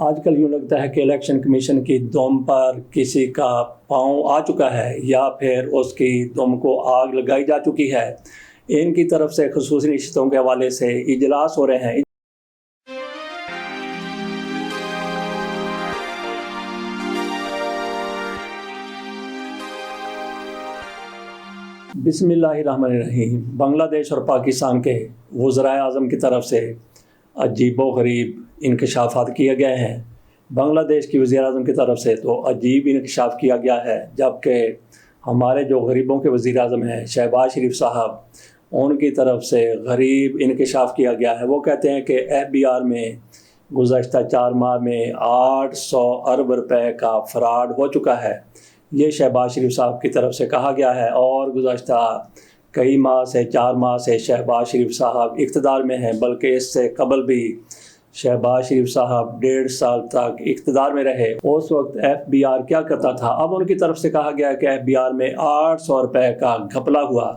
آج کل یوں لگتا ہے کہ الیکشن کمیشن کی دم پر کسی کا پاؤں آ چکا ہے یا پھر اس کی دم کو آگ لگائی جا چکی ہے۔ ان کی طرف سے خصوصی نشستوں کے حوالے سے اجلاس ہو رہے ہیں۔ بسم اللہ الرحمن الرحیم۔ بنگلہ دیش اور پاکستان کے وزرائے اعظم کی طرف سے عجیب و غریب انکشافات کیے گئے ہیں۔ بنگلہ دیش کی وزیر اعظم کی طرف سے تو عجیب انکشاف کیا گیا ہے، جبکہ ہمارے جو غریبوں کے وزیر اعظم ہیں شہباز شریف صاحب، ان کی طرف سے غریب انکشاف کیا گیا ہے۔ وہ کہتے ہیں کہ FBR میں گزشتہ 4 ماہ میں 800 ارب روپے کا فراڈ ہو چکا ہے۔ یہ شہباز شریف صاحب کی طرف سے کہا گیا ہے، اور گزشتہ کئی ماہ سے 4 ماہ سے شہباز شریف صاحب اقتدار میں ہیں، بلکہ اس سے قبل بھی شہباز شریف صاحب 1.5 سال تک اقتدار میں رہے۔ اس وقت FBR کیا کرتا تھا؟ اب ان کی طرف سے کہا گیا کہ FBR میں 800 روپے کا گھپلا ہوا،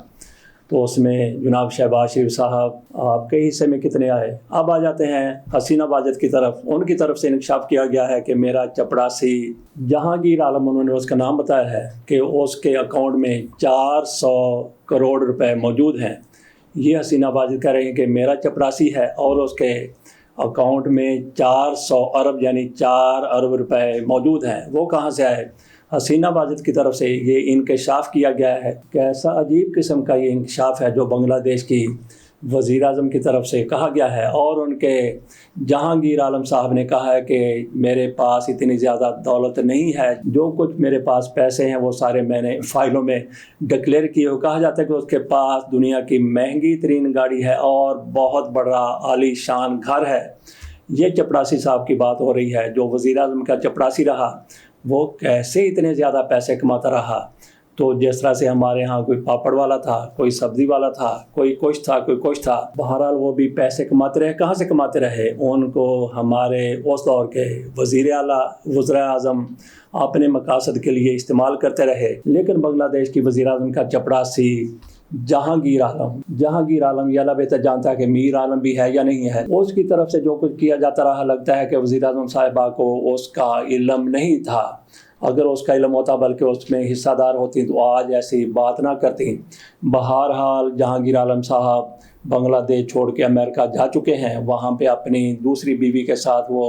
تو اس میں جناب شہباز شریف صاحب آپ کے حصے میں کتنے آئے؟ اب آ جاتے ہیں حسینہ واجد کی طرف۔ ان کی طرف سے انکشاف کیا گیا ہے کہ میرا چپڑاسی جہانگیر عالم، انہوں نے اس کا نام بتایا ہے کہ اس کے اکاؤنٹ میں 400 کروڑ روپے موجود ہیں۔ یہ حسینہ واجد کہہ رہے ہیں کہ میرا چپڑاسی ہے اور اس کے اکاؤنٹ میں 400 ارب یعنی 4 ارب روپے موجود ہیں۔ وہ کہاں سے آئے؟ حسینہ واجد کی طرف سے یہ انکشاف کیا گیا ہے۔ کیسا عجیب قسم کا یہ انکشاف ہے جو بنگلہ دیش کی وزیر اعظم کی طرف سے کہا گیا ہے، اور ان کے جہانگیر عالم صاحب نے کہا ہے کہ میرے پاس اتنی زیادہ دولت نہیں ہے، جو کچھ میرے پاس پیسے ہیں وہ سارے میں نے فائلوں میں ڈکلیئر کیے ہو۔ کہا جاتا ہے کہ اس کے پاس دنیا کی مہنگی ترین گاڑی ہے اور بہت بڑا عالی شان گھر ہے۔ یہ چپڑاسی صاحب کی بات ہو رہی ہے، جو وزیر اعظم کا چپڑاسی رہا وہ کیسے اتنے زیادہ پیسے کماتا رہا؟ تو جس طرح سے ہمارے ہاں کوئی پاپڑ والا تھا، کوئی سبزی والا تھا، کوئی کچھ تھا، کوئی کچھ تھا، بہرحال وہ بھی پیسے کماتے رہے۔ کہاں سے کماتے رہے؟ ان کو ہمارے اس دور کے وزیر اعلیٰ، وزرائے اعظم اپنے مقاصد کے لیے استعمال کرتے رہے۔ لیکن بنگلہ دیش کی وزیر اعظم کا چپڑاسی جہانگیر عالم یہ اللہ بہتر جانتا ہے کہ میر عالم بھی ہے یا نہیں ہے۔ اس کی طرف سے جو کچھ کیا جاتا رہا، لگتا ہے کہ وزیر اعظم صاحبہ کو اس کا علم نہیں تھا۔ اگر اس کا علم ہوتا بلکہ اس میں حصہ دار ہوتی تو آج ایسی بات نہ کرتی۔ بہرحال جہانگیر عالم صاحب بنگلہ دیش چھوڑ کے امریکہ جا چکے ہیں، وہاں پہ اپنی دوسری بیوی کے ساتھ وہ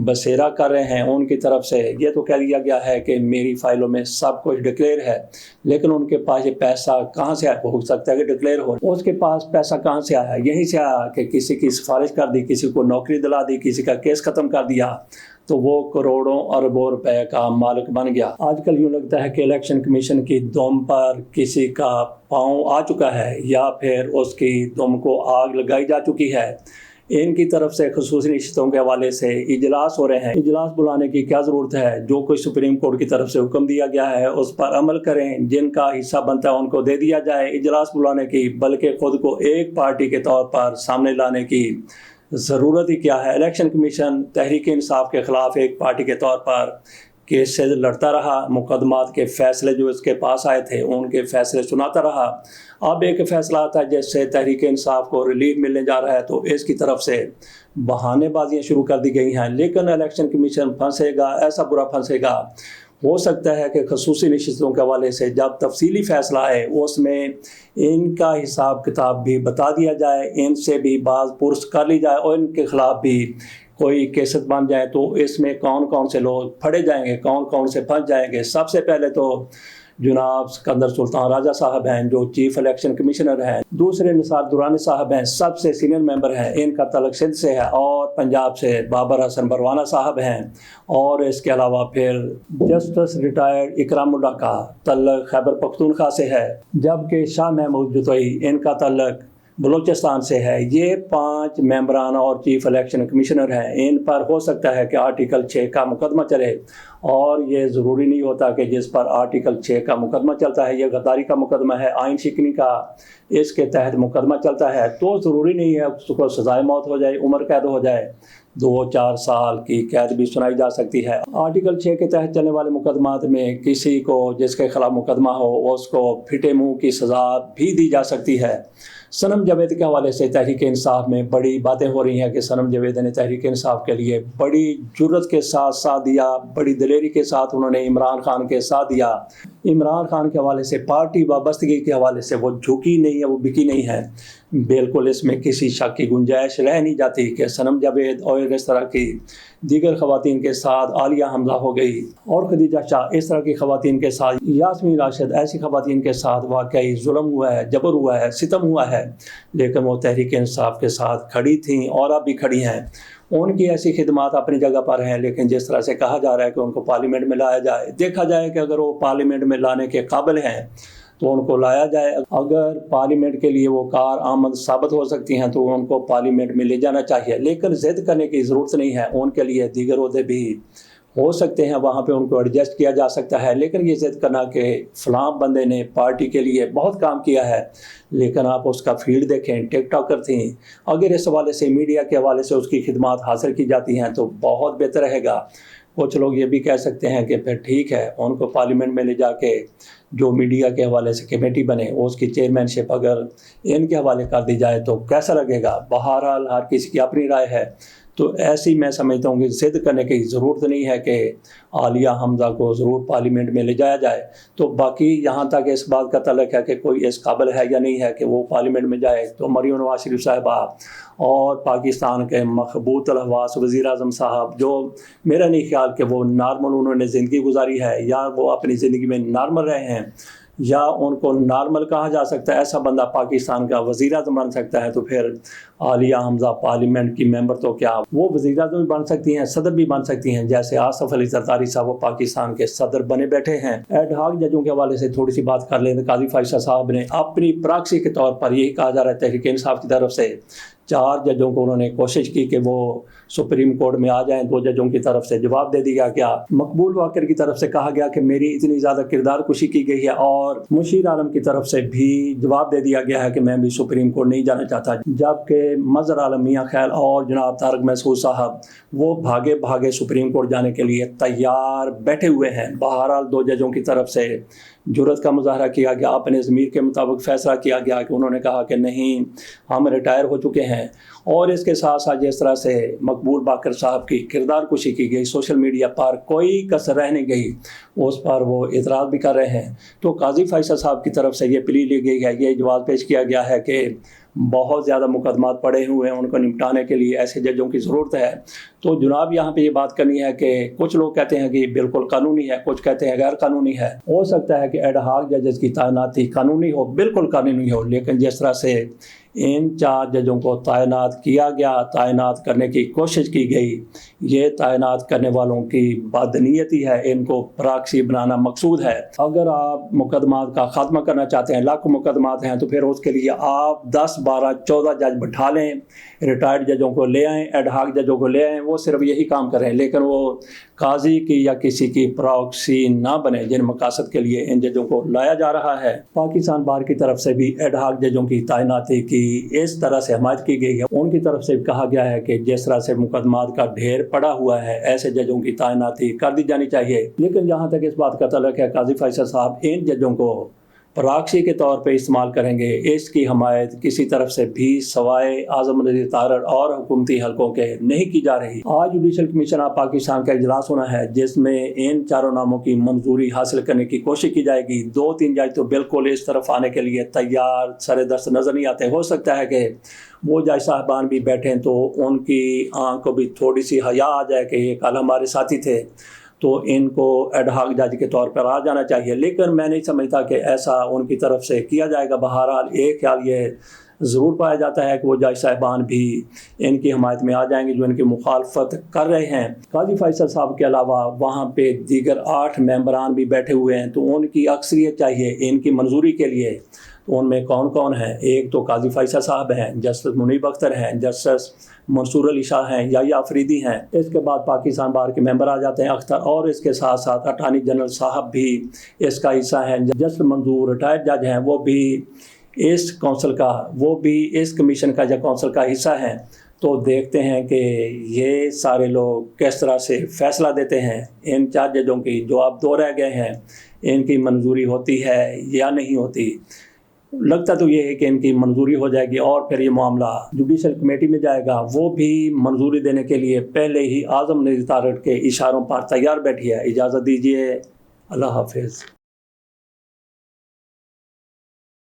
بسیرا کر رہے ہیں۔ ان کی طرف سے یہ تو کہہ دیا گیا ہے کہ میری فائلوں میں سب کچھ ڈکلیئر ہے، لیکن ان کے پاس یہ پیسہ کہاں سے آیا؟ ہو سکتا ہے کہ ڈکلیئر ہو، اس کے پاس پیسہ کہاں سے آیا؟ یہیں سے آیا کہ کسی کی سفارش کر دی، کسی کو نوکری دلا دی، کسی کا کیس ختم کر دیا، تو وہ کروڑوں اربوں روپے کا مالک بن گیا۔ آج کل یوں لگتا ہے کہ الیکشن کمیشن کی دم پر کسی کا پاؤں آ چکا ہے یا پھر اس کی دم کو آگ لگائی جا چکی ہے۔ ان کی طرف سے خصوصی نشستوں کے حوالے سے اجلاس ہو رہے ہیں۔ اجلاس بلانے کی کیا ضرورت ہے؟ جو کچھ سپریم کورٹ کی طرف سے حکم دیا گیا ہے اس پر عمل کریں، جن کا حصہ بنتا ہے ان کو دے دیا جائے۔ اجلاس بلانے کی بلکہ خود کو ایک پارٹی کے طور پر سامنے لانے کی ضرورت ہی کیا ہے؟ الیکشن کمیشن تحریک انصاف کے خلاف ایک پارٹی کے طور پر کیس سے لڑتا رہا، مقدمات کے فیصلے جو اس کے پاس آئے تھے ان کے فیصلے سناتا رہا۔ اب ایک فیصلہ آتا ہے جس سے تحریک انصاف کو ریلیف ملنے جا رہا ہے، تو اس کی طرف سے بہانے بازیاں شروع کر دی گئی ہیں۔ لیکن الیکشن کمیشن پھنسے گا، ایسا برا پھنسے گا، ہو سکتا ہے کہ خصوصی نشستوں کے حوالے سے جب تفصیلی فیصلہ آئے اس میں ان کا حساب کتاب بھی بتا دیا جائے، ان سے بھی بعض پرس کر لی جائے، اور ان کے خلاف بھی کوئی کیسز بن جائے تو اس میں کون کون سے لوگ پھڑے جائیں گے، کون کون سے پھنس جائیں گے۔ سب سے پہلے تو جناب سکندر سلطان راجہ صاحب ہیں جو چیف الیکشن کمیشنر ہیں، دوسرے نثار درانی صاحب ہیں، سب سے سینئر ممبر ہیں، ان کا تعلق سندھ سے ہے، اور پنجاب سے بابر حسن بروانہ صاحب ہیں، اور اس کے علاوہ پھر جسٹس ریٹائرڈ اکرام اللہ کا تعلق خیبر پختونخوا سے ہے، جبکہ شاہ محمود جتوئی ان کا تعلق بلوچستان سے ہے۔ یہ 5 ممبران اور چیف الیکشن کمیشنر ہیں۔ ان پر ہو سکتا ہے کہ آرٹیکل 6 کا مقدمہ چلے، اور یہ ضروری نہیں ہوتا کہ جس پر آرٹیکل 6 کا مقدمہ چلتا ہے، یہ غداری کا مقدمہ ہے، آئین شکنی کا اس کے تحت مقدمہ چلتا ہے، تو ضروری نہیں ہے اس کو سزائے موت ہو جائے، عمر قید ہو جائے۔ 2-4 साल की कैद भी सुनाई जा सकती है। आर्टिकल 6 के तहत चलने वाले मुकदमात में किसी को जिसके खिलाफ मुकदमा हो उसको फिटे मुंह की सज़ा भी दी जा सकती है। सनम जावेद के हवाले से तहरीक इंसाफ में बड़ी बातें हो रही हैं कि सनम जावेद ने तहरीक इंसाफ के लिए बड़ी जुर्रत के साथ साथ दिया, बड़ी दिलेरी के साथ उन्होंने इमरान खान के साथ दिया। इमरान खान के हवाले से पार्टी वाबस्तगी के हवाले से वो झुकी नहीं है, वो बिकी नहीं है। बिल्कुल इसमें किसी शक की गुंजाइश रह नहीं जाती कि सनम जावेद और इस तरह की दीगर ख़वातीन के साथ आलिया हमला हो गई और खदीजा शाह इस तरह की ख़वातीन के साथ, यास्मीन राशिद ऐसी ख़वातीन के साथ वाकई जुल्म हुआ है, जबर हुआ है, सितम हुआ है, लेकिन वो तहरीक इंसाफ के साथ खड़ी थीं और अब भी खड़ी हैं। उनकी ऐसी खिदमात अपनी जगह पर हैं, लेकिन जिस तरह से कहा जा रहा है कि उनको पार्लियामेंट में लाया जाए, देखा जाए कि अगर वो पार्लियामेंट में लाने के काबिल हैं तो उनको लाया जाए। अगर पार्लियामेंट के लिए वो कार आमद साबित हो सकती हैं तो उनको पार्लियामेंट में ले जाना चाहिए, लेकिन ज़िद करने की ज़रूरत नहीं है। उनके लिए दीगर ओहदे भी हो सकते हैं, वहाँ पे उनको एडजस्ट किया जा सकता है, लेकिन ये ज़िद करना कि फ़लाँ बंदे ने पार्टी के लिए बहुत काम किया है, लेकिन आप उसका फील्ड देखें, टिकटॉकर थी, अगर इस हवाले से मीडिया के हवाले से उसकी खिदमात हासिल की जाती हैं तो बहुत बेहतर रहेगा। कुछ लोग ये भी कह सकते हैं कि फिर ठीक है, उनको पार्लियामेंट में ले जाके जो मीडिया के हवाले से कमेटी बने उसकी चेयरमैनशिप अगर इनके हवाले कर दी जाए तो कैसा लगेगा। बहरहाल हर किसी की अपनी राय है, तो ऐसी मैं समझता हूँ कि ज़िद करने की ज़रूरत नहीं है कि आलिया हमजा को ज़रूर पार्लियामेंट में ले जाया जाए। तो बाकी यहाँ तक इस बात का तल्लुक़ है कि कोई इस काबिल है या नहीं है कि वो पार्लियामेंट में जाए, तो मरियम नवाज शरीफ साहिबा और पाकिस्तान के मखबूत अलहवास वज़ीर आज़म साहब, जो मेरा नहीं ख्याल कि वो नॉर्मल उन्होंने ज़िंदगी गुजारी है या वो अपनी ज़िंदगी में नॉर्मल रहे हैं या उनको नॉर्मल कहा जा सकता है, ऐसा बंदा पाकिस्तान का वज़ीर आज़म बन सकता है, तो फिर आलिया हमजा पार्लियामेंट की मेंबर तो क्या वो वज़ीर आज़म भी बन सकती हैं, सदर भी बन सकती हैं, जैसे आसफ अली ज़रदारी साहब वो पाकिस्तान के सदर बने बैठे हैं। एड हॉक जजों के हवाले से थोड़ी सी बात कर लें तो काजी फायसा साहब ने अपनी प्रॉक्सी के तौर पर यही कहा जा रहा है तहरीक इंसाफ की तरफ से 4 जजों को उन्होंने कोशिश की कि वो सुप्रीम कोर्ट में आ जाएं, 2 जजों की तरफ से जवाब दे दिया गया। मकबूल वाकर की तरफ से कहा गया कि मेरी इतनी ज़्यादा किरदार कुशी की गई है, और मुशीर आलम की तरफ से भी जवाब दे दिया गया है कि मैं भी सुप्रीम कोर्ट नहीं जाना चाहता, जबकि मज़हर आलम मियां खैल और जनाब तारक महसूद साहब वो भागे भागे सुप्रीम कोर्ट जाने के लिए तैयार बैठे हुए हैं। बहरहाल 2 जजों की तरफ से जुर्रत का मुजाहरा किया गया, अपने ज़मीर के मुताबिक फ़ैसला किया गया कि उन्होंने कहा कि नहीं, हम रिटायर हो चुके हैं। और इसके साथ साथ जिस तरह से मकबूल बाकर साहब की किरदार कुशी की गई, सोशल मीडिया पर कोई कसर रह नहीं गई, उस पर वो इतराज़ भी कर रहे हैं। तो काजी फैसल साहब की तरफ से ये प्ली ली गई है, ये जवाब पेश किया गया है कि बहुत ज़्यादा मुकदमात पड़े हुए हैं, उनको निपटाने के लिए ऐसे जजों की ज़रूरत है। तो जनाब यहाँ पे ये बात करनी है कि कुछ लोग कहते हैं कि बिल्कुल कानूनी है, कुछ कहते हैं गैर कानूनी है। हो सकता है कि एड हॉक जजेस की तैनाती कानूनी हो, बिल्कुल कानूनी हो, लेकिन जिस तरह से इन 4 जजों को तैनात किया गया, तैनात करने की कोशिश की गई, ये तैनात करने वालों की बदनीयती है, इनको प्रॉक्सी बनाना मकसूद है। अगर आप मुकदमात का ख़ात्मा करना चाहते हैं, लाखों मुकदमात हैं, तो फिर उसके लिए आप 10, 12, 14 जज बैठा लें, रिटायर्ड जजों को ले आएँ, एड हॉक जजों को ले आएँ, वो सिर्फ यही काम करें, लेकिन वो काजी की या किसी की प्रॉक्सी ना बने जिन मकासद के लिए इन जजों को लाया जा रहा है। पाकिस्तान बार की तरफ से भी एड हॉक जजों की तैनाती की इस तरह से हमायत की गई है। उनकी तरफ से कहा गया है कि जिस तरह से मुकदमात का ढेर पड़ा हुआ है, ऐसे जजों की तैनाती कर दी जानी चाहिए। लेकिन जहाँ तक इस बात का तल्लुक़ है, काजी फैसल साहब इन जजों को प्रॉक्सी के तौर पे इस्तेमाल करेंगे, इसकी हमायत किसी तरफ से भी सवाए आज़म नज़ीर तारड़ और हुकूमती हलकों के नहीं की जा रही। आज जुडिशल कमीशन ऑफ पाकिस्तान का इजलास होना है, जिसमें इन चारों नामों की मंजूरी हासिल करने की कोशिश की जाएगी। 2-3 जज तो बिल्कुल इस तरफ आने के लिए तैयार सरे दस्त नज़र नहीं आते। हो सकता है कि वो जज साहबान भी बैठें तो उनकी आँख को भी थोड़ी सी हया आ जाए कि ये कल हमारे साथी थे, तो इनको एड हॉक जज के तौर पर आ जाना चाहिए। लेकिन मैं नहीं समझता कि ऐसा उनकी तरफ से किया जाएगा। बहरहाल एक ख्याल ये ज़रूर पाया जाता है कि वो जज साहिबान भी इनकी हमायत में आ जाएंगे जो इनकी मुखालफत कर रहे हैं। काजी फैसल साहब के अलावा वहाँ पे दीगर 8 मेंबरान भी बैठे हुए हैं, तो उनकी अक्सरियत चाहिए इनकी मंजूरी के लिए। तो उनमें कौन कौन हैं? एक तो काजी फैसल साहब हैं, जस्टिस मुनीब अख्तर हैं, जस्टिस मंसूर अली शाह हैं, या अफरीदी हैं। इसके बाद पाकिस्तान बार के मेंबर आ जाते हैं अख्तर, और इसके साथ साथ अटार्नी जनरल साहब भी इसका हिस्सा हैं। जस्टिस मंजूर रिटायर्ड जज हैं, वो भी इस कौंसिल का, वो भी इस कमीशन का या कौंसिल का हिस्सा हैं। تو دیکھتے ہیں کہ یہ سارے لوگ کس طرح سے فیصلہ دیتے ہیں. ان 4 ججوں کی جو اب 2 رہ گئے ہیں ان کی منظوری ہوتی ہے یا نہیں ہوتی. لگتا تو یہ ہے کہ ان کی منظوری ہو جائے گی اور پھر یہ معاملہ جوڈیشل کمیٹی میں جائے گا. وہ بھی منظوری دینے کے لیے پہلے ہی اعظم نظیر تارڑ کے اشاروں پر تیار بیٹھی ہے. اجازت دیجیے. اللہ حافظ.